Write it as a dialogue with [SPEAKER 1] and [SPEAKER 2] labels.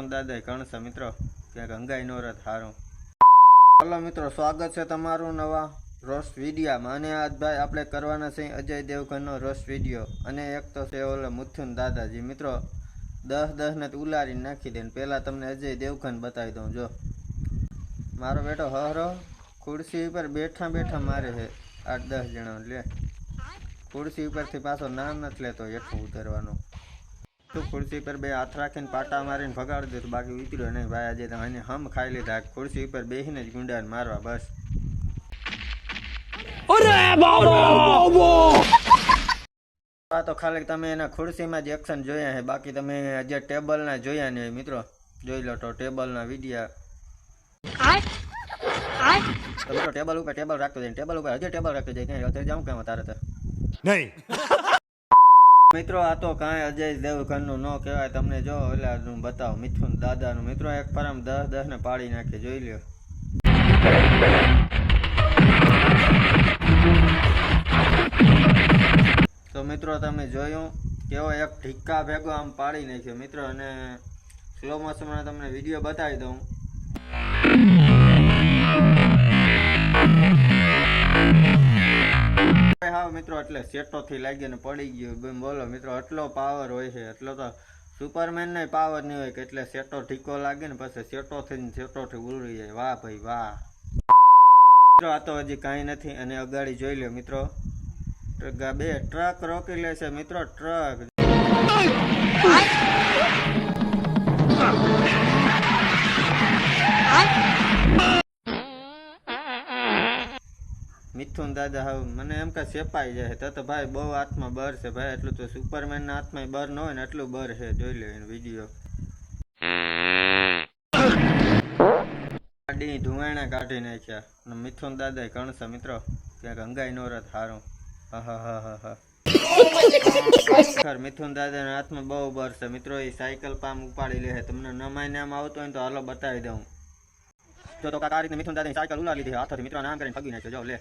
[SPEAKER 1] મિથુન દાદા કણસે મિત્રો ક્યાંક અંગાઈ નો રથ હારું. હલો મિત્રો, સ્વાગત છે તમારું નવા રોસ્ટ વિડીયોમાં. અને આજ ભાઈ આપણે કરવાના છે અજય દેવગનનો રોસ્ટ વિડીયો. અને એક તો છે ઓલો મિથુન દાદાજી. મિત્રો 10 ને ઉલારી નાખી દે. પહેલાં તમને અજય દેવગન બતાવી દઉં. જો મારો બેટો હરો ખુરશી ઉપર બેઠા મારે છે 8-10 જણા. લે ખુરશી ઉપરથી પાછો નામ નથી લેતો હેઠું ઉતરવાનું. તું ખુરશી પર બે હાથ રાખીને પાટા મારીને ભગાડી દે, બાકી ઉતર્યો નહીં ભાઈ. આજે તમે હમ ખાઈ લીધા. ખુરશી ઉપર બેસીને જ ગુંડાને મારવા બસ. આ તો ખાલી તમે એના ખુરશીમાં જ એક્શન જોયા છે, બાકી તમે હજી ટેબલના જોયા નહીં. મિત્રો જોઈ લો તો ટેબલના વિડીયા. મિત્રો ટેબલ ઉપર ટેબલ રાખતો જાય, ટેબલ ઉપર હજી ટેબલ રાખતો જાય. ક્યાં અત્યારે જાઉં કામ તારે તો નહીં. મિત્રો આ તો કાંઈ અજય દેવગનનું ન કહેવાય. તમને જો એટલે બતાવો મિથુન દાદાનું. મિત્રો એક ફરામ 10 ને પાડી નાખે, જોઈ લ્યો. તો મિત્રો તમે જોયું કેવો એક ઢીક્કા ભેગો આમ પાડી નાખ્યો મિત્રો. અને સ્લો મોશનમાં તમને વિડીયો બતાવી દઉં. હા મિત્રો, એટલે સેટોથી લાગીને પડી ગયો. બોલો મિત્રો, એટલો પાવર હોય છે. એટલો તો સુપરમેન ને પાવર નહીં હોય કે એટલે સેટો ઢીકો લાગે ને પછી સેટોથી ઉલરી જાય. વાહ ભાઈ વાહ. મિત્રો આ તો હજી કાંઈ નથી. અને અગાડી જોઈ લો મિત્રો, બે ટ્રક રોકી લે છે મિત્રો. ટ્રક મિથુન દાદા હવે મને એમ કે સેપાઈ જાય. તો ભાઈ બહુ હાથમાં બર છે ભાઈ. એટલું તો સુપરમેન ના હાથમાં બર ન હોય ને એટલું બર છે. જોઈ લો એનો વિડીયો. ગાડી ધુવાણા કાઢી નાખ્યા. મિથુન દાદા કણસે મિત્રો ક્યાંક અંગાઈ નો રથ હારું. હા મિથુન દાદાના હાથમાં બહુ બર છે મિત્રો. એ સાયકલ પામ ઉપાડી લે છે. તમને નમાઈ નામ આવતો હોય તો હાલો બતાવી દઉં. જો તો આ રીતે મિથુન દાદાની સાયકલ ઉલાડી લીધી હાથોથી. મિત્રો નામ કરીને ફગી નાખ્યો. જો લે